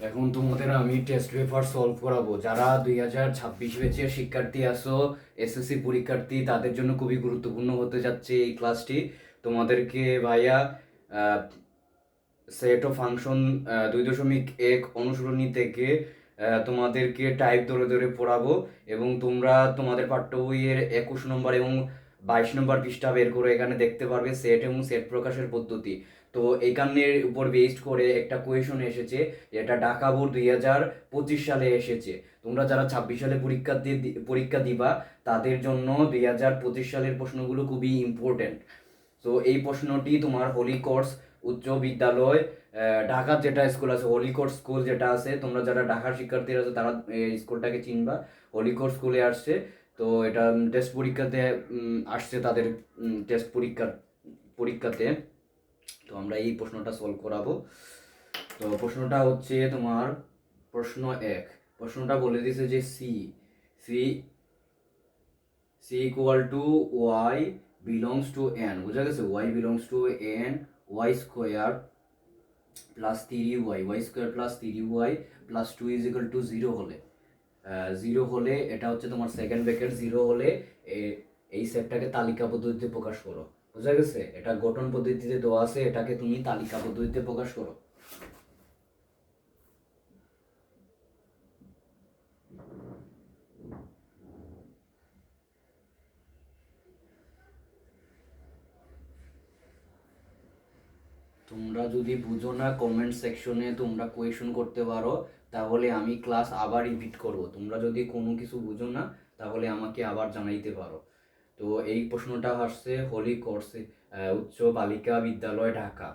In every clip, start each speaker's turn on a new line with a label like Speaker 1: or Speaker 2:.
Speaker 1: এখন তোমাদের আমি টেস্ট পেপার সলভ করাবো। যারা 2026 ব্যাচের শিক্ষার্থী আসো, এসএসসি পরীক্ষার্থী, তাদের জন্য খুবই গুরুত্বপূর্ণ হতে যাচ্ছে এই ক্লাসটি। তোমাদেরকে ভাইয়া সেট ও ফাংশন 2.1 অনুশীলনী থেকে তোমাদেরকে টাইপ ধরে ধরে পড়াবো, এবং তোমরা তোমাদের পাঠ্য বইয়ের 21 নম্বর এবং 22 নম্বর পৃষ্ঠা বের করে এখানে দেখতে পারবে সেট এবং সেট প্রকাশের পদ্ধতি। তো এখানের উপর বেসড করে একটা কোয়েশন এসেছে, যেটা ঢাকা বোর্ড 2025 সালে এসেছে। তোমরা যারা 26 সালে পরীক্ষা দিবা, তাদের জন্য 2025 সালের প্রশ্নগুলো খুবই ইম্পর্টেন্ট। তো এই প্রশ্নটি তোমার হোলি কোর্স উচ্চ বিদ্যালয় ঢাকার যেটা স্কুল আছে, হোলি কোর্স স্কুল যেটা আছে, তোমরা যারা ঢাকার শিক্ষার্থীরা আছে তারা এই স্কুলটাকে চিনবা। হোলি কোর্স স্কুলে আসছে। তো এটা টেস্ট পরীক্ষাতে আসছে তাদের টেস্ট পরীক্ষাতে। তো আমরা এই প্রশ্নটা সলভ করাবো। তো প্রশ্নটা হচ্ছে তোমার প্রশ্ন 1। প্রশ্নটা বলে দিছে যে C C equal to y belongs to N, বুঝা গেছে? Y belongs to N, y square plus 3y, y square plus 3y plus 2 is equal to 0 হলে, 0 হলে এটা হচ্ছে তোমার সেকেন্ড ব্র্যাকেট, 0 হলে এই সেটটাকে তালিকা পদ্ধতিতে প্রকাশ করো। বুঝা গেছে? এটা গঠন পদ্ধতিতে দেওয়া আছে, এটাকে তুমি তালিকা পদ্ধতিতে প্রকাশ করো। তোমরা যদি বুঝো না, কমেন্ট সেকশনে তোমরা কোয়েশন করতে পারো, তাহলে আমি ক্লাস আবার রিপিট করব। তোমরা যদি কোনো কিছু বুঝো না, তাহলে আমাকে আবার জানাইতে পারো। তো এই প্রশ্নটা আসছে হোলি কোর্সে উচ্চ বালিকা বিদ্যালয়, ঢাকা।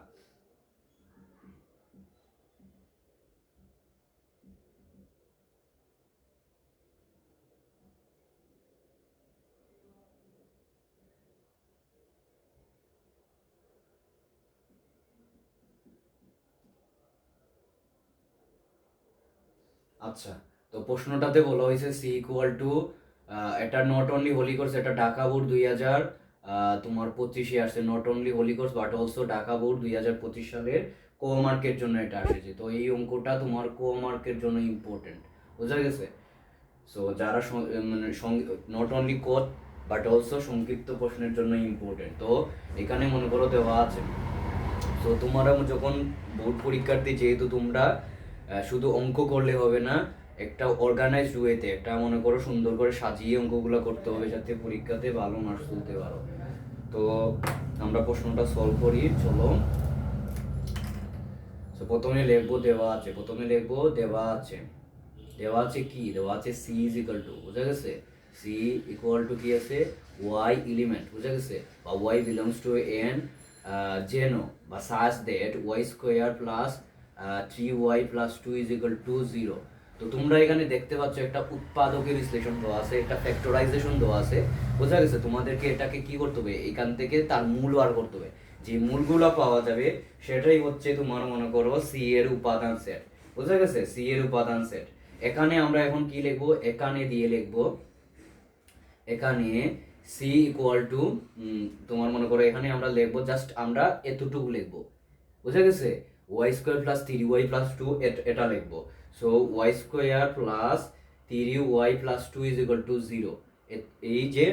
Speaker 1: আচ্ছা, তো প্রশ্নটাতে বলা হয়েছে সি ইকুয়াল টু, এটা নট অনলি হোলি কোর্স, এটা ঢাকা বোর্ড 2000 তোমার 25-এ আসছে। Not only holy course but also Dhaka board 2025 সালের কো মার্কের জন্য এটা এসেছে। তো এই অঙ্কটা তোমার কো মার্কের জন্য ইম্পর্টেন্ট। বুঝা গেছে? সো যারা মানে not only code but also সংক্ষিপ্ত প্রশ্নের জন্য ইম্পর্টেন্ট। তো এখানে মনে করো দেওয়া আছে। তো তোমরা যখন বোর্ড পরীক্ষার্থী, যেহেতু তোমরা শুধু অঙ্ক করলে হবে না, একটা অর্গানাইজ ওয়েতে, একটা মনে করো সুন্দর করে সাজিয়ে অঙ্কগুলো করতে হবে, যাতে পরীক্ষাতে ভালো মার্কস তুলতে পারো। তো আমরা প্রশ্নটা সলভ করি, চলো। তো প্রথমে লিখবো দেওয়া আছে কি, দেওয়া আছে সি ইজ ইকুয়াল টু, বুঝা গেছে? সি ইকুয়াল টু কি আছে, ওয়াই এলিমেন্ট, বুঝা গেছে? বা ওয়াই বিলংস টু এন যেন বা such that y square plus 3y plus 2 is equal to 0। তো তোমরা এখানে দেখতে পাচ্ছ একটা উৎপাদকের বিশ্লেষণ দেওয়া আছে, একটা ফ্যাক্টরাইজেশন দেওয়া আছে। বোঝা গেছে? তোমাদেরকে এটাকে কি করতে হবে, এখান থেকে তার মূল বার করতে হবে। যে মূলগুলো পাওয়া যাবে সেটাই হচ্ছে তোমার মনে করো সি এর উপাদান সেট। বুঝা গেছে? সি এর উপাদান সেট। এখানে আমরা এখন কি লিখবো, এখানে দিয়ে লিখবো, এখানে সি ইকুয়াল টু, তোমার মনে করো এখানে আমরা লিখবো জাস্ট আমরা এতটুকু লিখবো। বুঝা গেছে? Y square plus 3y plus 2 এটা লিখবো। So y square plus 3y plus 2 is equal to 0। এই যে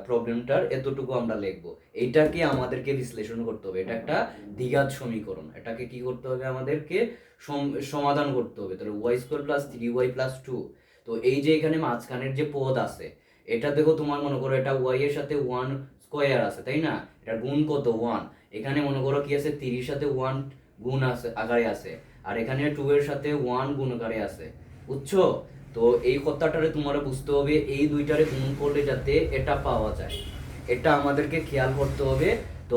Speaker 1: প্রবলেমটার এতটুকু আমরা লিখবো। এইটাকে আমাদেরকে বিশ্লেষণ করতে হবে। এটা একটা দ্বিঘাত সমীকরণ, এটাকে কি করতে হবে, আমাদেরকে সমাধান করতে হবে। তাহলে Y square plus 3y plus 2, তো এই যে এখানে মাঝখানের যে পদ আছে, এটা দেখো, তোমার মনে করো এটা ওয়াই এর সাথে 1 স্কোয়ার আছে, তাই না? এটা গুণ কত, 1। এখানে মনে করো কি আছে, 3 এর সাথে 1 গুণ আছে, আকারে আছে, আর এখানে 2 এর সাথে 1 গুণ আকারে আছে। বুঝছো? তো এই কথাটারে তোমার বুঝতে হবে, এই দুইটারে গুণ করলে যাতে এটা পাওয়া যায়, এটা আমাদেরকে খেয়াল করতে হবে। তো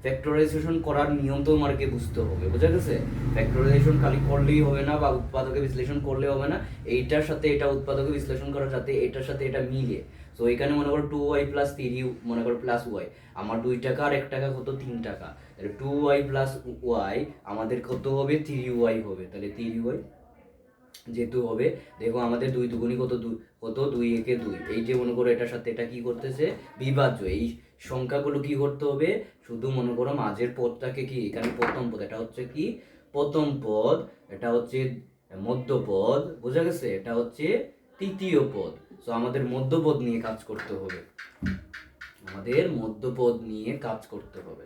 Speaker 1: ফ্যাক্টরাইজেশন করার নিয়ম তো তোমাকে বুঝতে হবে। বুঝা গেছে? ফ্যাক্টরাইজেশন খালি করলেই হবে না, বা উৎপাদকে বিশ্লেষণ করলে হবে না, এইটার সাথে এটা উৎপাদকে বিশ্লেষণ করা, যাতে এটার সাথে এটা মিলে। তো এখানে মনে করো 2y প্লাস 3 মনে করো প্লাস ওয়াই, আমার 2 টাকা আর 1 টাকা কত, 3 টাকা। তাহলে 2y প্লাস ওয়াই আমাদের কত হবে, 3y হবে। তাহলে 3y যেহেতু হবে, দেখো আমাদের 2 দুগুণী কত, কত 2 একে 2। এই যে মনে করো এটার সাথে এটা কি করতেছে, বিভাজ্য। এই সংখ্যাগুলো কি করতে হবে, শুধু মনে করো মাঝের পদটাকে কি, এখানে প্রথম পদ, এটা হচ্ছে কি প্রথম পদ, এটা হচ্ছে মধ্যপদ, বোঝা গেছে? এটা হচ্ছে তৃতীয় পদ। সো আমাদের মধ্যপদ নিয়ে কাজ করতে হবে, আমাদের মধ্যপদ নিয়ে কাজ করতে হবে।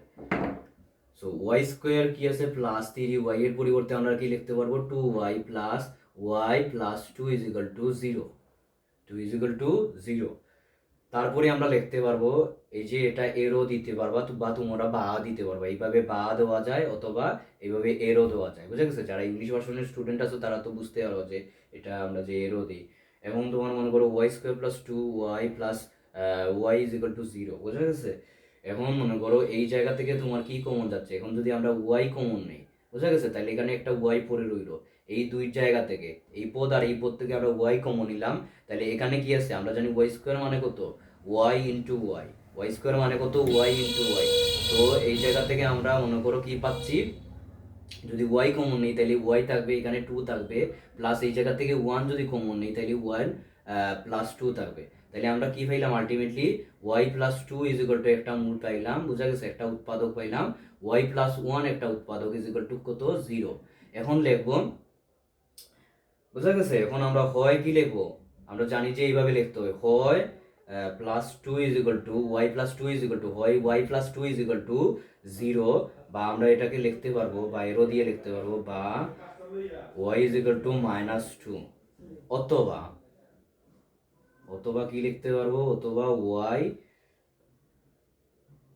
Speaker 1: সো ওয়াই স্কোয়ার কি আছে প্লাস 3y, এর পরিবর্তে আমরা কি লিখতে পারবো 2y plus y plus 2 is equal to 0, 2 is equal to 0। তারপরে আমরা লিখতে পারবো এই যে এটা এরো দিতে পারবা বা তোমরা বা দিতে পারবা, এইভাবে বা দেওয়া যায় অথবা এইভাবে এরো দেওয়া যায়, বুঝা গেছে? যারা ইংলিশ ভার্সনের স্টুডেন্ট আছো তারা তো বুঝতে পারো যে এটা আমরা যে এরো দিই। এবং তোমার মনে করো y square plus 2y plus y is equal to 0, বোঝা গেছে? এখন মনে করো এই জায়গা থেকে তোমার কি কমন যাচ্ছে, এখন যদি আমরা ওয়াই কমন নেই, বোঝা গেছে? তাহলে এখানে একটা ওয়াই পড়ে রইলো, এই দুই জায়গা থেকে এই পদ আর এই পদ থেকে আমরা ওয়াই কমন নিলাম, তাহলে এখানে কি আছে আমরা জানি ওয়াই স্কোয়ার মানে কত y into y, y square মানে কত ওয়াই ইন্টু ওয়াই। তো এই জায়গা থেকে আমরা মনে করো কি পাচ্ছি, যদি ওয়াই কমন নেই তাহলে ওয়াই থাকবে, এখানে 2 থাকবে, প্লাস এই জায়গা থেকে 1 যদি কমন নেই তাহলে 1 প্লাস 2 থাকবে। তাহলে আমরা কি পাইলাম ultimately y plus 2 is equal to একটা মূল পাইলাম, বুঝা গেছে? একটা উৎপাদক পাইলাম, ওয়াই প্লাস 1 একটা উৎপাদক ইজ ইকুয়াল টু কত 0। এখন লিখবো, বুঝা গেছে? এখন আমরা হয় কি লিখবো, আমরা জানি যে এইভাবে লিখতে হয়, হয় plus 2 is equal to Y plus 2 is equal to হয় Y plus 2 is equal to 0, বা আমরা এটাকে লিখতে পারবো বা এরো দিয়ে লিখতে পারবো বা y is equal to minus 2, অথবা অথবা কি লিখতে পারবো, অথবা y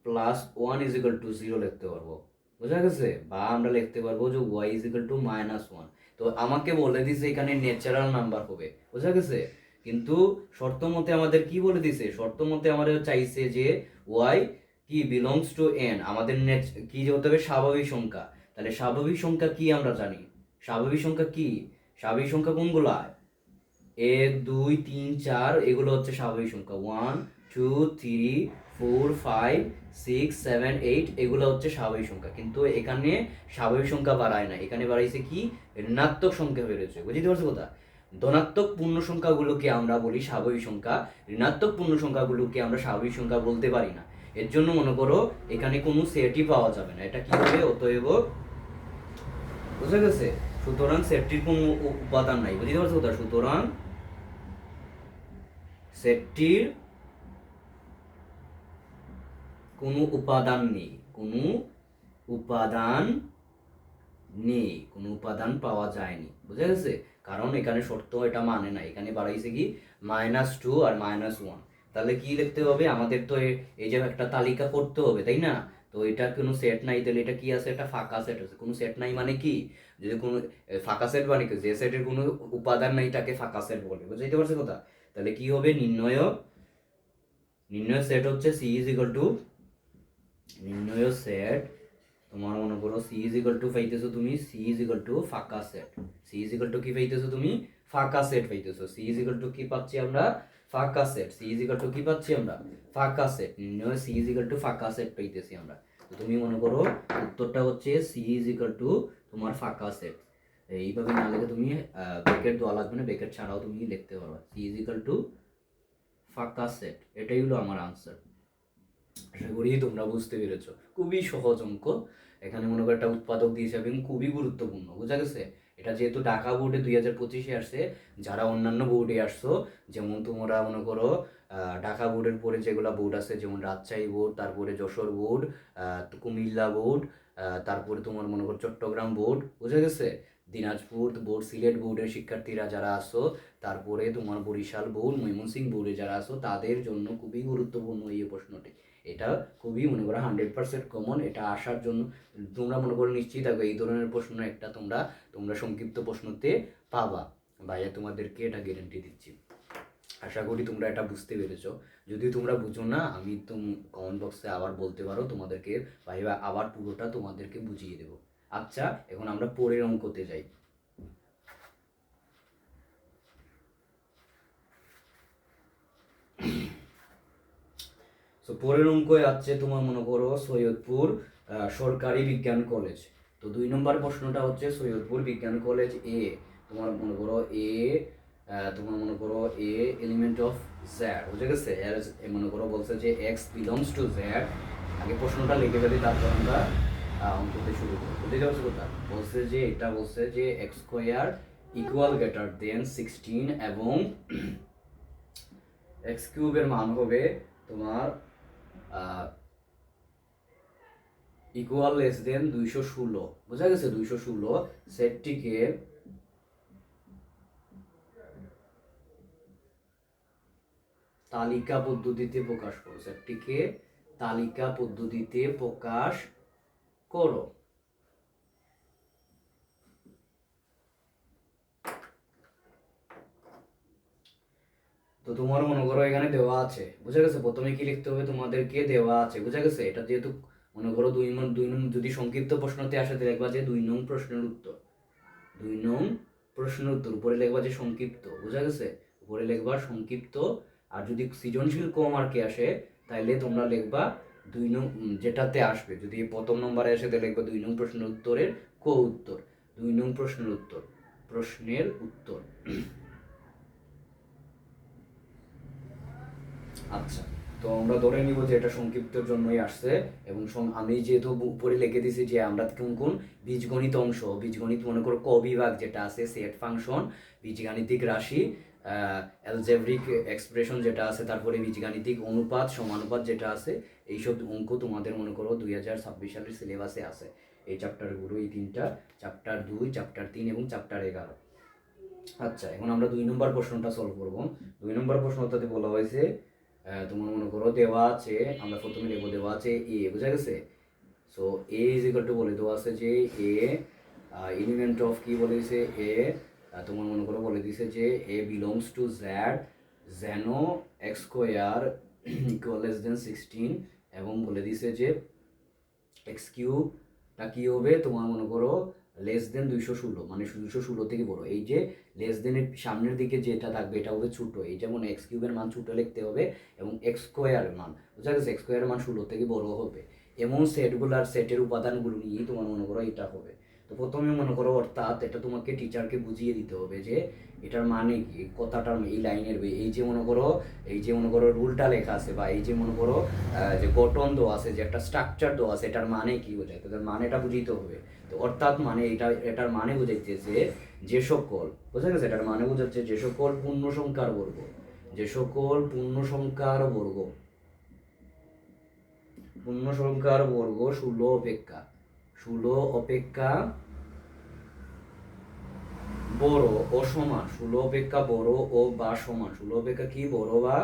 Speaker 1: plus 1 is equal to 0 লিখতে পারবো, বুঝা গেছে? বা আমরা লিখতে পারবো যে y is equal to minus 1। তো আমাকে বলে দিছে এখানে ন্যাচারাল নাম্বার হবে, বুঝা গেছে? কিন্তু শর্ত মতে আমাদের কি বলে দিছে, শর্ত মতে আমাদের চাইছে যে ওয়াই কি বিলংস টু এন, আমাদের কি হতে হবে স্বাভাবিক সংখ্যা। তাহলে স্বাভাবিক সংখ্যা কি আমরা জানি, স্বাভাবিক সংখ্যা কি, স্বাভাবিক সংখ্যা কোনগুলা 1 2 3 4, এগুলো হচ্ছে স্বাভাবিক সংখ্যা, 1 2 3 4 5 6 7 8, এগুলো হচ্ছে স্বাভাবিক সংখ্যা। কিন্তু এখানে স্বাভাবিক সংখ্যা বাড়ায় না, এখানে বাড়াইছে কি ঋণাত্মক সংখ্যা বেড়েছে, বুঝতে পারছো কথা? ধনাত্মক পূর্ণ সংখ্যাগুলোকে আমরা বলি স্বাভাবিক সংখ্যা, ঋণাত্মক পূর্ণ সংখ্যাগুলোকে আমরা স্বাভাবিক সংখ্যা বলতে পারি না। এর জন্য মনে করো এখানে কোনো সেটই পাওয়া যাবে না, এটা কি হবে অতএব, বুঝা গেছে? সুতরাং সেটটির কোনো উপাদান নাই, বুঝতে পারছো কথা? সুতরাং সেটটির কোনো উপাদান নেই, কোনো উপাদান নেই, কোনো উপাদান পাওয়া যায়নি, বুঝা গেছে? কারণ এখানে শর্ত এটা মানে না, এখানে বাড়াইছে কি -2 আর -1। তাহলে কি লিখতে হবে আমাদের, তো এই যে একটা তালিকা করতে হবে, তাই না? তো এটা কোনো সেট নাই, তাহলে এটা কি আছে, এটা ফাঁকা সেট আছে। কোনো সেট নাই মানে কি, যদি কোনো ফাঁকা সেট মানে কি, যে সেটের কোনো উপাদান নাই তাকে ফাঁকা সেট বলে, বুঝতে পারছো কথা? তাহলে কি হবে, নির্ণয় সেট হচ্ছে সি ইজ ইকুয়াল টু, নির্ণয় সেট তোমার মনে করো সি ইজ ইকুয়াল টু পাইতেছো তুমি, সি ইজ ইকুয়াল টু ফাঁকা set, C is equal to কি পাইতেছো তুমি, ফাঁকা সেট পাইতেছো। সি ইজ ইকুয়াল টু কি পাচ্ছি আমরা, ফাঁকা set. C is equal to কি পাচ্ছি আমরা, ফাঁকা সেট। নির্ণয় সি ইজ ইকুয়াল টু ফাঁকা সেট পাইতেছি আমরা। তো তুমি মনে করো উত্তরটা হচ্ছে সি ইজ ইকুয়াল টু তোমার ফাঁকা সেট। এইভাবে না লিখে তুমি ব্র্যাকেট দেওয়া লাগবে না, ব্র্যাকেট ছাড়াও তুমি লিখতে পারবা সি ইজ ইকুয়াল টু ফাঁকা সেট। এটাই হলো আমার আনসার। আশা করি তোমরা বুঝতে পেরেছো, খুবই সহজ অঙ্ক। এখানে মনে করো একটা উৎপাদক দিয়েছে এবং খুবই গুরুত্বপূর্ণ, বোঝা গেছে? এটা যেহেতু ঢাকা বোর্ডে 2025-এ আসছে, যারা অন্যান্য বোর্ডে আসছো, যেমন তোমরা মনে করো ঢাকা বোর্ডের পরে যেগুলো বোর্ড আছে, যেমন রাজশাহী বোর্ড, তারপরে যশোর বোর্ড, কুমিল্লা বোর্ড, তারপরে তোমার মনে করো চট্টগ্রাম বোর্ড, বুঝা গেছে? দিনাজপুর বোর্ড, সিলেট বোর্ডের শিক্ষার্থীরা যারা আসো, তারপরে তোমার বরিশাল বোর্ড, ময়মনসিংহ বোর্ডে যারা আসো, তাদের জন্য খুবই গুরুত্বপূর্ণ এই প্রশ্নটি। এটা খুবই মনে করো 100% কমন, এটা আসার জন্য তোমরা মনে করো নিশ্চিত থাকবে এই ধরনের প্রশ্ন একটা তোমরা সংক্ষিপ্ত প্রশ্নতে পাবা, ভাইয়া তোমাদেরকে এটা গ্যারান্টি দিচ্ছি। আশা করি তোমরা এটা বুঝতে পেরেছো। যদি তোমরা বুঝো না, আমি কমেন্ট বক্সে আবার বলতে পারো, তোমাদেরকে ভাইয়া আবার পুরোটা তোমাদেরকে বুঝিয়ে দেবো। আচ্ছা, এখন আমরা পরের অঙ্কতে যাই। তো পরের অঙ্কে আছে তোমার মনে করো সৈয়দপুর সরকারি বিজ্ঞান কলেজ। তো 2 নম্বর প্রশ্নটা হচ্ছে সৈয়দপুর বিজ্ঞান কলেজ এ, তোমার মনে করো এ এলিমেন্ট অফ জেড, বুঝে গেছে? মনে করো বলছে যে এক্স বিলংস টু জেড। আগে প্রশ্নটা লিখে ফেলি, তারপর আমরা অঙ্কতে শুরু করবো, বুঝতে পারছো কথা? বলছে যে এটা বলছে যে x square equal greater than 16 এবং এক্স কিউবের মান হবে তোমার ইকুয়াল লেস দেন 216। বোঝা গেছে? 216 সেটটিকে তালিকা পদ্ধতিতে প্রকাশ করো। সেটটিকে তালিকা পদ্ধতিতে প্রকাশ করো। তো তোমার মনে করো এখানে দেওয়া আছে, বুঝা গেছে? প্রথমে কি লিখতে হবে তোমাদেরকে? দেওয়া আছে, বুঝা গেছে? এটা যেহেতু মনে করো 2 নং যদি সংক্ষিপ্ত প্রশ্নতে আসে লিখবা যে 2 নং প্রশ্নের উত্তর, 2 নং প্রশ্নের উত্তর। উপরে লিখবা যে সংক্ষিপ্ত, বুঝা গেছে? উপরে লিখবা সংক্ষিপ্ত। আর যদি সৃজনশীল ক মার্কে আসে তাহলে তোমরা লিখবা 2 নং যেটাতে আসবে। যদি প্রথম নম্বরে আসে তাহলে লিখবা 2 নং প্রশ্নের উত্তরের ক উত্তর, 2 নং প্রশ্নের উত্তর, প্রশ্নের উত্তর। আচ্ছা, তো আমরা ধরে নিব যে এটা সংক্ষিপ্তর জন্যই আসছে। এবং আমি যেহেতু উপরে লিখে দিয়েছি যে আমরা কোন কোন বীজগণিত অংশ, বীজগণিত মনে করো ক বিভাগ যেটা আছে, সেট ফাংশন, বীজগাণিতিক রাশি, অ্যালজেব্রিক এক্সপ্রেশন যেটা আছে, তারপরে বীজগাণিতিক অনুপাত, সমানুপাত যেটা আছে, এইসব অঙ্ক তোমাদের মনে করো 2026 সালের সিলেবাসে আছে। এই চ্যাপ্টারগুলো, এই তিনটা, চ্যাপ্টার 2, চ্যাপ্টার 3 এবং চ্যাপ্টার 11। আচ্ছা, এখন আমরা 2 নম্বর প্রশ্নটা সলভ করব। 2 নম্বর প্রশ্নটাতে বলা হয়েছে তোমার মনে করো দেওয়া আছে, আমরা প্রথমে লিখবো দেওয়া আছে এ, বুঝা গেছে? So A is equal two বলে দেওয়া আছে যে এ এলিমেন্ট অফ কি বলেছে এ, তোমার মনে করো বলে দিছে যে এ বিলংস টু জেড জেনো X square equal less than 16 এবং বলে দিছে যে এক্স কিউবটা কি হবে তোমার মনে করো লেস দেন 216, মানে 216 থেকে বড়। এই যে লেস দেনের সামনের দিকে যেটা থাকবে এটা হবে ছোট। এই যেমন এক্স কিউবের মান ছোট লিখতে হবে এবং এক্স স্কোয়ারের মান, বুঝা গেছে? এক্স স্কোয়ারের মান 16 থেকে বড় হবে। এমন সেটগুলার সেটের উপাদানগুলো নিয়েই তোমার মনে করো এটা হবে। তো প্রথমে মনে করো অর্থাৎ এটা তোমাকে টিচারকে বুঝিয়ে দিতে হবে যে এটার মানে কি, কথাটার এই লাইনের এই যে মনে করো, এই যে মনে করো রুলটা লেখা আছে বা এই যে মনে করো যে গঠন দেওয়া আছে, যে একটা স্ট্রাকচার দেওয়া আছে, এটার মানে কি বোঝায়, তাদের মানেটা বুঝিতে হবে। তো অর্থাৎ মানে এটার মানে বোঝাইতেছে যে সকল, বোঝা গেছে? এটার মানে বোঝাচ্ছে যে সকল পূর্ণ সংখ্যার বর্গ, যে সকল পূর্ণ সংখ্যার বর্গ, পূর্ণ সংখ্যার বর্গ 16 অপেক্ষা, 16 অপেক্ষা বড় ও সমান, 16 অপেক্ষা বড় ও বা সমান, 16 অপেক্ষা কি বড় বা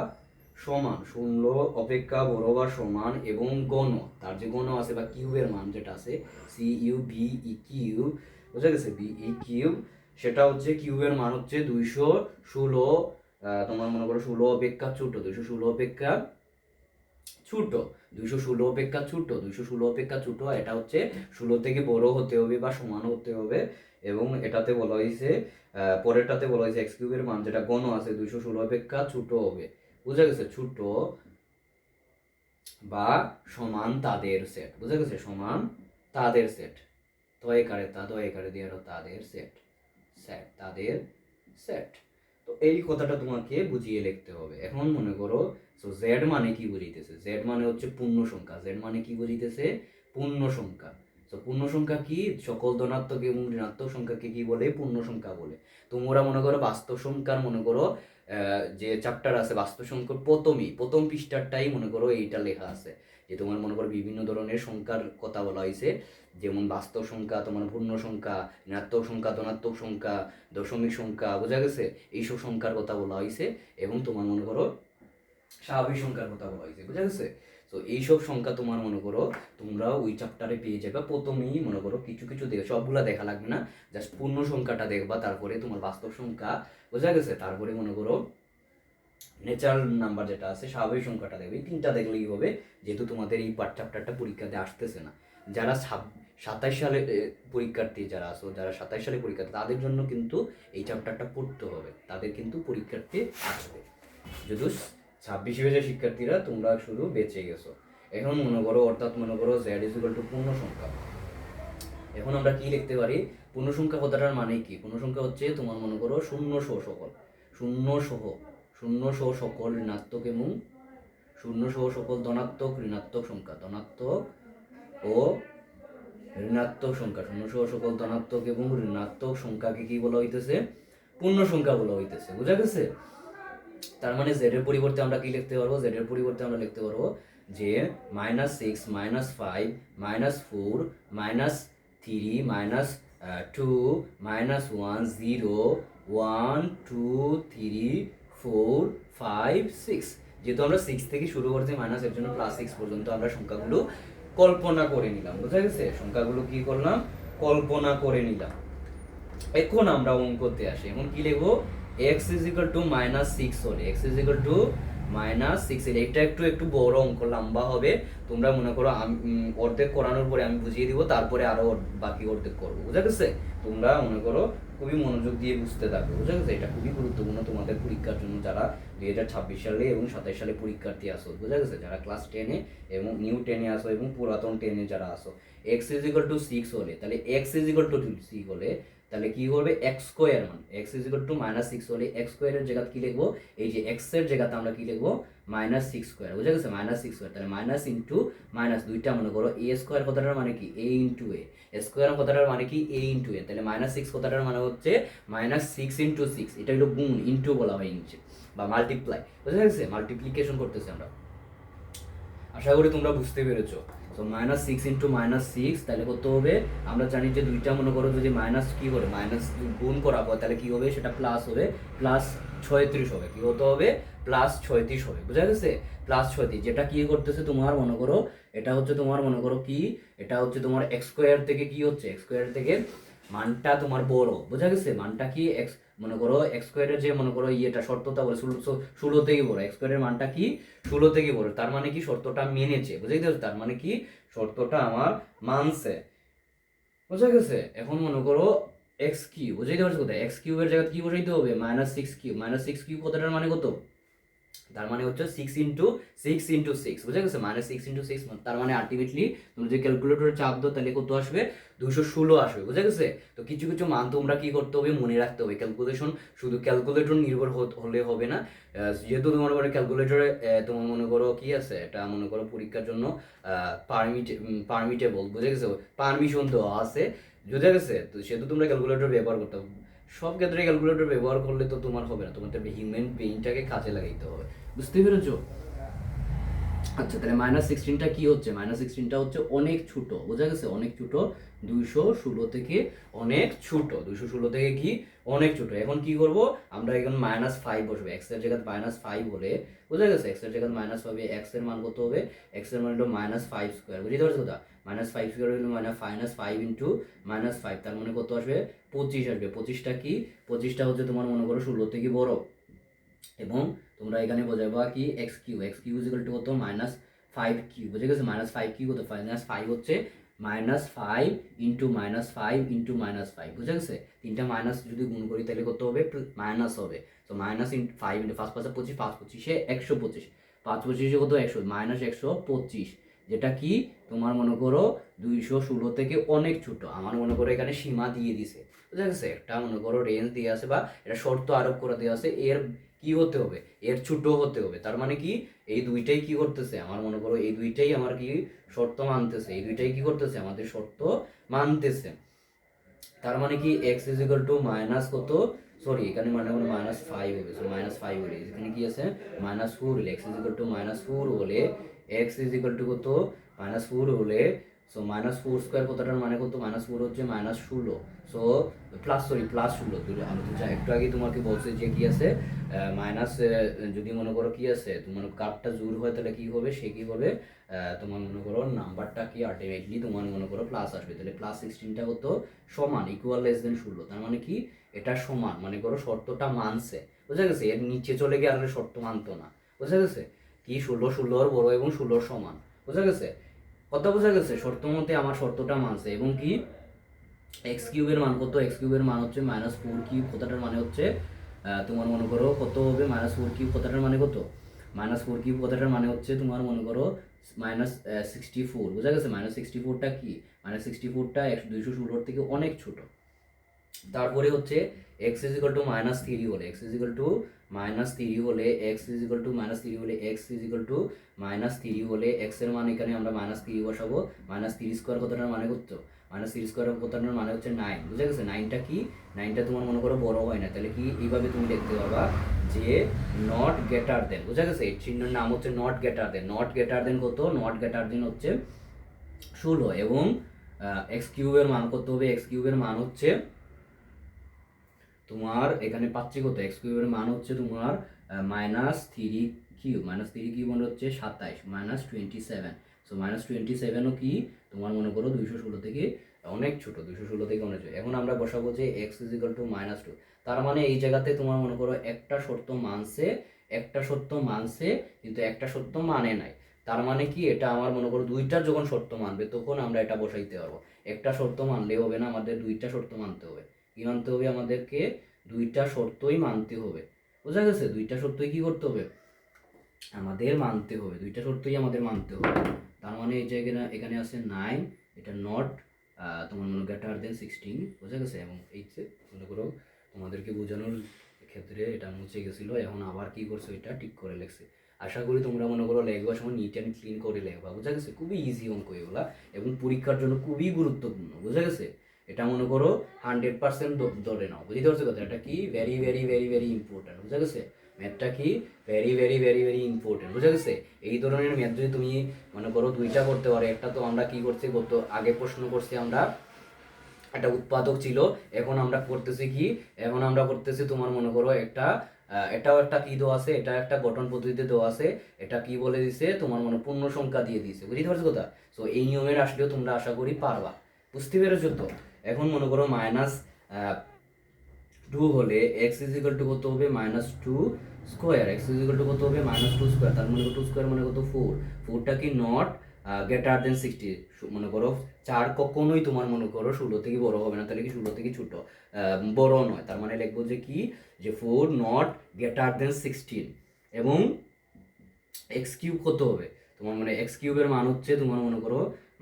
Speaker 1: সমান, 16 অপেক্ষা বড় বা সমান এবং গণ, তার যে গণ আছে বা কিউবের মান যেটা আছে C U B E cube, বুঝা গেছে? বি ই কিউব, সেটা হচ্ছে কিউবের মান হচ্ছে 216। তোমার মনে করো 16 অপেক্ষা ছোট, 216 অপেক্ষা ছোট, 216 অপেক্ষা ছোট, 216 অপেক্ষা ছোট। এটা হচ্ছে 16 থেকে বড় হতে হবে বা সমান হতে হবে। এবং এটাতে বলা হয়েছে পরেরটাতে বলা হয়েছে এক্স কিউবের মান যেটা গণ আছে 216 অপেক্ষা ছোট হবে, বুঝা গেছে? ছোট বা সমান তাদের সেট, বুঝা গেছে? সমান তাদের সেট, দয়াকারে তা দয়াকারে দিয়ে আরো তাদের সেট, সেট তাদের সেট। তো এই কথাটা তোমাকে বুঝিয়ে লিখতে হবে। এখন মনে করো সো জেড মানে কি বুঝাইতেছে? জেড মানে হচ্ছে পূর্ণ সংখ্যা। জেড মানে কি বুঝাইতেছে? পূর্ণ সংখ্যা। তো পূর্ণ সংখ্যা কি? সকল ধনাত্মক এবং ঋণাত্মক সংখ্যাকে কি বলে? পূর্ণ সংখ্যা বলে। তোমরা মনে করো বাস্তব সংখ্যার মনে করো যে চ্যাপ্টার আছে বাস্তব সংখ্যার প্রথম পৃষ্ঠাটাই মনে করো এইটা লেখা আছে যে তোমার মনে করো বিভিন্ন ধরনের সংখ্যার কথা বলা হয়েছে, যেমন বাস্তব সংখ্যা, তোমার পূর্ণ সংখ্যা, ঋণাত্মক সংখ্যা, ধনাত্মক সংখ্যা, দশমিক সংখ্যা, বোঝা গেছে? এইসব সংখ্যার কথা বলা হয়েছে এবং তোমার মনে করো স্বাভাবিক সংখ্যার কথা বলা হয়েছে, বুঝা গেছে? তো এইসব সংখ্যা তোমার মনে করো তোমরা ওই চ্যাপ্টারে পেয়ে যাবে। প্রথমেই মনে করো কিছু কিছু দেখে সবগুলা দেখা লাগবে না, জাস্ট পূর্ণ সংখ্যাটা দেখবা, তারপরে তোমার বাস্তব সংখ্যা, বোঝা গেছে? তারপরে মনে করো ন্যাচারাল নাম্বার যেটা আছে, স্বাভাবিক সংখ্যাটা দেখবে। এই তিনটা দেখলেই হবে, যেহেতু তোমাদের এই পার্ট চ্যাপ্টারটা পরীক্ষাতে আসতেছে না। যারা 27 সালে পরীক্ষার্থী যারা আছো, যারা 27 সালে পরীক্ষার্থী, তাদের জন্য কিন্তু এই চ্যাপ্টারটা পড়তে হবে, তাদের কিন্তু পরীক্ষার্থী আসবে। যদি 26 ব্যাচের শিক্ষার্থীরা তোমরা শুধু বেঁচে গেছো। এখন মনে করো অর্থাৎ মনে করো জেড ইজ ইকুয়াল টু পূর্ণ সংখ্যা। এখন আমরা কি লিখতে পারি? পূর্ণ সংখ্যা কথাটার মানে কি? পূর্ণ সংখ্যা হচ্ছে তোমার মনে করো শূন্য সহ সকল, শূন্য সহ, শূন্য সহ সকল ঋণাত্মক এবং শূন্য সহ সকল ধনাত্মক ঋণাত্মক সংখ্যা, ধনাত্মক ও ঋণাত্মক সংখ্যা, শূন্যসহ সকল ধনাত্মক এবং ঋণাত্মক সংখ্যাকে কি বলা হইতেছে? পূর্ণ সংখ্যা বলা হইতেছে। বুঝা গেছে? তার মানে জেড এর পরিবর্তে আমরা কি লিখতে পারবো? জেড এর পরিবর্তে আমরা লিখতে পারবো যে -6 -5 -4 -3 -2 -1 0 1 2 3 4 5 6। যেহেতু আমরা 6 থেকে শুরু করছি মাইনাস, এর জন্য +6 পর্যন্ত আমরা সংখ্যাগুলো কল্পনা করে নিলাম। বুঝা গেছে? সংখ্যাগুলো কি করলাম? কল্পনা করে নিলাম। এখন আমরা অঙ্কতে আসি। এখন কি লিখবো? x -6 হলে, x -6 হলে, এটা একটু বড় অঙ্ক, লম্বা হবে। তোমরা মনে করো অর্ধেক করানোর পরে আমি বুঝিয়ে দিব, তারপরে আরো বাকি অর্ধেক করবো। বুঝা গেছে? তোমরা মনে করো খুবই মনোযোগ দিয়ে বুঝতে থাকো। বুঝা গেছে? এটা খুবই গুরুত্বপূর্ণ তোমাদের পরীক্ষার জন্য, যারা 2026 সালে এবং 27 সালে পরীক্ষার্থী আসো। বুঝা গেছে? যারা ক্লাস 10-এ এবং নিউ 10-এ আসো এবং পুরাতন 10-এ যারা আসো, x 6 হলে, তাহলে x 6 হলে তাহলে কি করবে? x স্কয়ার, মানে x -6 হলে x স্কয়ারের জায়গায় কি লিখবো? এই যে x এর জায়গাতে আমরা কি লিখবো? -6 স্কয়ার। বুঝা গেছে? -6 স্কয়ার, তাহলে মাইনাস ইনটু মাইনাস, দুইটা মনে করো a স্কয়ার কথাটার মানে কি? a ইনটু a, স্কয়ার কথাটার মানে কি? a into a। তাহলে -6 কথাটার মানে হচ্ছে -6 ইনটু 6, এটা হলো গুণ, ইনটু বলা হয় ইংলিশে, বা মাল্টিপ্লাই। বুঝা গেছে? মাল্টিপ্লিকেশন করতেছি আমরা। আশা করি তোমরা বুঝতে পেরেছো। তো -6 ইন্টু -6, তাহলে কত হবে? আমরা জানি যে দুইটা মনে করো যদি মাইনাস কি করে, মাইনাস গুণ করা হয় তাহলে কি হবে? সেটা প্লাস হবে, +36 হবে। কি হতে হবে? +36 হবে। বুঝা গেছে? +36, যেটা কি করতেছে তোমার মনে করো, এটা হচ্ছে তোমার মনে করো কি, এটা হচ্ছে তোমার x স্কয়ার থেকে কি হচ্ছে? x স্কয়ার থেকে মানটা তোমার বড়। বুঝা গেছে? মানটা কি x, মনে করো x স্কয়ারের যে মনে করো ইয়েটা শর্তটা বলে 16 থেকে বড়, x স্কয়ারের মানটা কি 16 থেকে বড়, তার মানে কি শর্তটা মেনেছে। বুঝাই গেছে? তার মানে কি শর্তটা আমার মানছে। বুঝা গেছে? এখন মনে করো x কিউব, বুঝাইতে পারছো কোথায়? x কিউবের জায়গায় কি বসাইতে হবে? -6 কিউব। -6 কিউব কথাটার মানে কত? তার মানে হচ্ছে 6 ইন্টু 6, বুঝা গেছে? -6 ইন্টু 6, তার মানে আলটিমেটলি তুমি যদি ক্যালকুলেটরে চাপ দাও তাহলে কত আসবে? 216 আসবে। বুঝা গেছে? তো কিছু কিছু মান তোমরা কি করতে হবে? মনে রাখতে হবে। ক্যালকুলেশন শুধু ক্যালকুলেটর নির্ভর হলে হবে না। যেহেতু তোমার মনে ক্যালকুলেটরে তোমার মনে করো কি আছে, এটা মনে করো পরীক্ষার জন্য পারমিটেবল, বুঝা গেছে? পারমিশন দেওয়া আছে। বুঝা গেছে? তো সেহেতু তোমরা ক্যালকুলেটর ব্যবহার করতে হবে। সব ক্ষেত্রে ক্যালকুলেটর ব্যবহার করলে তো তোমার হবে না, তোমাদের হিউম্যান ব্রেইনটাকে কাজে লাগাইতে হবে। বুঝতে পেরেছো? আচ্ছা, তাহলে -16টা কি হচ্ছে? -16টা হচ্ছে অনেক ছোট। বোঝা গেছে? অনেক ছোট, 216 থেকে অনেক ছোট। 216 থেকে কি অনেক ছোট। এখন কি করব? আমরা এখন -5 বসবে। x এর জায়গায় -5 হলে, বোঝা গেছে? x এর জায়গায় -5 x এর মান কত হবে? x এর মান হলো -5 স্কয়ার। বুঝতে পারছো কথা? -5 স্কয়ার হলো -5 ইনটু -5, তার মানে কত আসবে? 25 আসবে। 25টা কি? 25টা হচ্ছে তোমার মনে করো 16 থেকে বড়। এবং তোমরা এখানে বোঝাবা কি x cube is equal to কত? -5 কিউ। বুঝে গেছে? -5 কিউ কত? -5 হচ্ছে -5 ইন্টু -5 ইন্টু -5। বুঝে গেছে? তিনটা মাইনাস যদি গুণ করি তাহলে কত হবে? মাইনাস হবে। তো -5 ইন্টু 5 5 25, 5 25 125, 5 25 কত? 100, -125, যেটা কি তোমার মনে করো 216 থেকে অনেক ছোট। আমার মনে করো এখানে সীমা দিয়ে দিছে। বুঝা গেছে? একটা মনে করো রেঞ্জ দিয়ে আছে, বা এটা শর্ত আরোপ করে দেওয়া আছে, এর কি হতে হবে? এর ছোট হতে হবে। তার মানে কি এই দুইটাই কি করতেছে? আমার মনে করো এই দুইটাই আমার কি শর্ত মানতেছে, এই দুইটাই কি করতেছে? আমাদের শর্ত মানতেছে। তার মানে কি x is equal to minus কত? সরি, এখানে মানে -5 হবে। সো -5 হলে এখানে কি আছে? -4 হলে এক্স ইজ ইকুয়াল টু -4 হলে, এক্স ইজ ইকুয়াল টু কত? -4 হলে, সো -4 স্কয়ার কথাটার মানে কত? -4 হচ্ছে -16। সো +16, আমি তো একটু আগে তোমাকে বলছি যে কি আছে মাইনাস, যদি মনে করো কি আছে তোমার কার্ভটা জোর হয় তাহলে কি হবে? সে কি হবে? তোমার মনে করো নাম্বারটা কি আলটিমেটলি তোমার মনে করো প্লাস আসবে। তাহলে +16টা কত? সমান, ইকুয়াল লেস দেন 16। তার মানে কি এটা সমান, মনে করো শর্তটা মানছে। বুঝা গেছে? এর নিচে চলে গিয়ে আর শর্ত মানতো না। বুঝা গেছে? কি 16 বড় এবং 16 সমান। বুঝা গেছে? কথা বোঝা গেছে? শর্ত মতে আমার শর্তটা মানছে। এবং কি এক্স কিউবের মান কত? এক্স কিউবের মান হচ্ছে -4 কিউব কথাটার মানে হচ্ছে তোমার মনে করো কত হবে? -4 কিউব কথাটার মানে কত? -4 কিউব কথাটার মানে হচ্ছে তোমার মনে করো -64। বুঝা গেছে? -64টা কি? -64টা 216 থেকে অনেক ছোট। তারপরে হচ্ছে x ইজ ইকুয়াল টু -3 হলে, x ইজ ইকুয়াল টু -3 হলে, x ইজ ইকুয়াল টু -3 হলে, x ইজ ইকুয়াল টু -3 হলে, x এর মান এখানে আমরা -3 বসাবো। -3 স্কয়ার কথাটার মানে কত? মাইনাস থ্রি স্কোয়ার কত মানে হচ্ছে 9, বুঝা গেছে? 9টা কি, 9টা তোমার মনে করো বড় হয় না, তাহলে কি এইভাবে তুমি দেখতে পাবা যে নট গ্রেটার দেন, বুঝা গেছে? এই চিহ্নের নাম হচ্ছে not greater than. Not greater than কত? নট গ্রেটার দেন হচ্ছে 16, এবং এক্স কিউবের মান কত হবে? এক্স কিউবের মান হচ্ছে তোমার এখানে পাচ্ছি কত? এক্স কিউবের মান হচ্ছে তোমার minus three cube, minus three cube মানে হচ্ছে 27, মাইনাস 27। সো মাইনাস 27ও কি তোমার মনে করো 216 থেকে অনেক ছোট, 216 থেকে অনেক ছোট। এখন আমরা বসাবো যে x is equal to minus two. তার মানে এই জায়গাতে তোমার মনে করো একটা শর্ত মানছে, একটা শর্ত মানছে, কিন্তু একটা শর্ত মানে নাই। তার মানে কি, এটা আমার মনে করো দুইটা যখন শর্ত মানবে তখন আমরা এটা বসাইতে পারবো। একটা শর্ত মানলে হবে না, আমাদের দুইটা শর্ত মানতে হবে। কি মানতে হবে? আমাদেরকে দুইটা শর্তই মানতে হবে, বোঝা গেছে? দুইটা শর্তই কি করতে হবে? আমাদের মানতে হবে, দুইটা শর্তই আমাদের মানতে হবে। তার মানে এই জায়গায় এখানে আছে 9, এটা নট তোমার মনে গ্রেটার দেন 16, বোঝা গেছে? এবং এই যে মনে করো তোমাদেরকে বোঝানোর ক্ষেত্রে এটা মুছে গেছিলো, এখন আবার কি করছো, এটা ঠিক করে লেখছে। আশা করি তোমরা মনে করো লেখবার সময় নিট অ্যান্ড ক্লিন করে লেখবা, বোঝা গেছে? খুবই ইজি অঙ্ক এগুলা, এবং পরীক্ষার জন্য খুবই গুরুত্বপূর্ণ, বোঝা গেছে? এটা মনে করো 100% ধরে নাও, বুঝতে পারছো কথা? এটা কি very very very very important, বোঝা গেছে? ম্যাথটা কি very very very very important, বুঝা গেছে? এই ধরনের ম্যাথ যদি তুমি মনে করো দুইটা করতে পারো, একটা তো আমরা কি করছি, গত আগে প্রশ্ন করছি আমরা একটা উৎপাদক ছিল, এখন আমরা করতেছি কি, এখন আমরা করতেছি তোমার মনে করো একটা এটাও একটা কি দেওয়া আছে, এটা একটা গঠন পদ্ধতিতে দেওয়া আছে, এটা কি বলে দিছে তোমার মনে পূর্ণ সংখ্যা দিয়ে দিছে, বুঝতে পারছো কথা? সো এই নিয়মের আসলেও তোমরা আশা করি পারবা, বুঝতে পেরেছো তো? এখন মনে করো মাইনাস 2 হলে এক্স ইজ ইকাল টু কত হবে? Minus two square. X is equal to কত হবে? Minus two square. তার মানে টু স্কোয়ার মানে কত? 4। 4টা কি নট গ্রেটার দেন 60। মনে করো 4 কখনোই তোমার মনে করো 16 থেকে বড় হবে না, তাহলে কি 16 থেকে ছোট, বড় নয়। তার মানে লিখবো যে কি, যে 4 নট গ্রেটার দেন 16, এবং এক্স কিউব কত হবে তোমার মানে এক্স কিউবের মান হচ্ছে তোমার মনে করো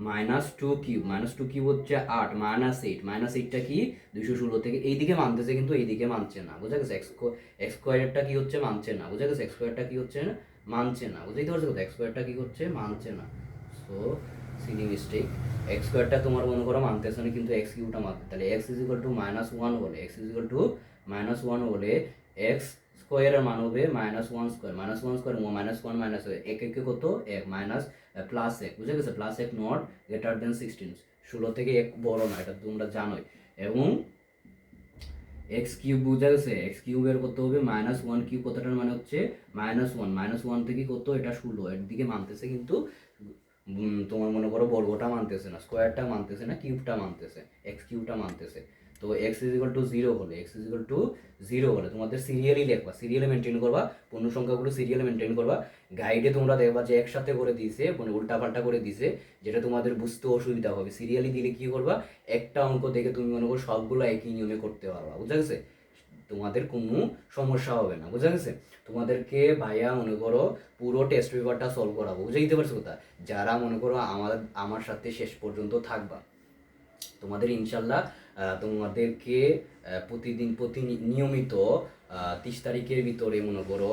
Speaker 1: minus two cube. Minus two cube হচ্ছে 8, মাইনাস 8। মাইনাস 8টা কি 216 থেকে এইদিকে মানতেছে, কিন্তু এইদিকে মানছে না, বুঝা গেছে? এক্স স্কোয়ারটা কি হচ্ছে? মানছে না, বুঝা গেছে? এক্স স্কোয়ারটা কি হচ্ছে? মানছে না, বুঝতে পারছো? এক্স স্কোয়ারটা কি করছে? মানছে না। সো সিলি মিস্টেক, এক্স স্কোয়ারটা তোমার মনে করো মানতেছে না, কিন্তু এক্স কিউবটা মানতে। তাহলে X is equal to minus one হলে, X is equal to minus one হলে এক্স স্কোয়ারের মান হবে minus one square. Minus one square minus one minus এক একে কত? এক, মাইনাস প্লাস এক, বুঝে গেছে? প্লাস এক নট গ্রেটার দেন 16, 16 থেকে এক বড় না, এটা তোমরা জানোই। এবং এক্স কিউব, বুঝা গেছে? এক্স কিউবের কত হবে? মাইনাস ওয়ান কিউব কতটার মানে হচ্ছে মাইনাস ওয়ান। মাইনাস ওয়ান থেকে কত? এটা 16, এর দিকে মানতেছে, কিন্তু তোমার মনে করো বর্গটা মানতেছে না, স্কোয়ারটা মানতেছে না, কিউবটা মানতেছে, এক্স কিউবটা মানতেছে। তো X is equal to zero হলে, X is equal to zero হলে তোমাদের সিরিয়ালি লিখবা, সিরিয়ালে মেনটেন করবা, পূর্ণ সংখ্যাগুলো সিরিয়ালে মেনটেন করবা। গাইডে তোমরা দেখবা যে একসাথে করে দিয়েছে, মানে উল্টাপাল্টা করে দিয়েছে, যেটা তোমাদের বুঝতে অসুবিধা হবে। সিরিয়ালি দিলে কি করবা, একটা অঙ্ক দেখে তুমি মনে করো সবগুলো একই নিয়মে করতে পারবা, বুঝা গেছে? তোমাদের কোনো সমস্যা হবে না, বুঝা গেছে? তোমাদেরকে ভাইয়া মনে করো পুরো টেস্ট পেপারটা সলভ করাবো, বুঝে দিতে পারছো কথা? যারা মনে করো আমার সাথে শেষ পর্যন্ত থাকবা, তোমাদের ইনশাল্লাহ তোমাদেরকে প্রতিদিন নিয়মিত 30 তারিখের ভিতরে মনে করো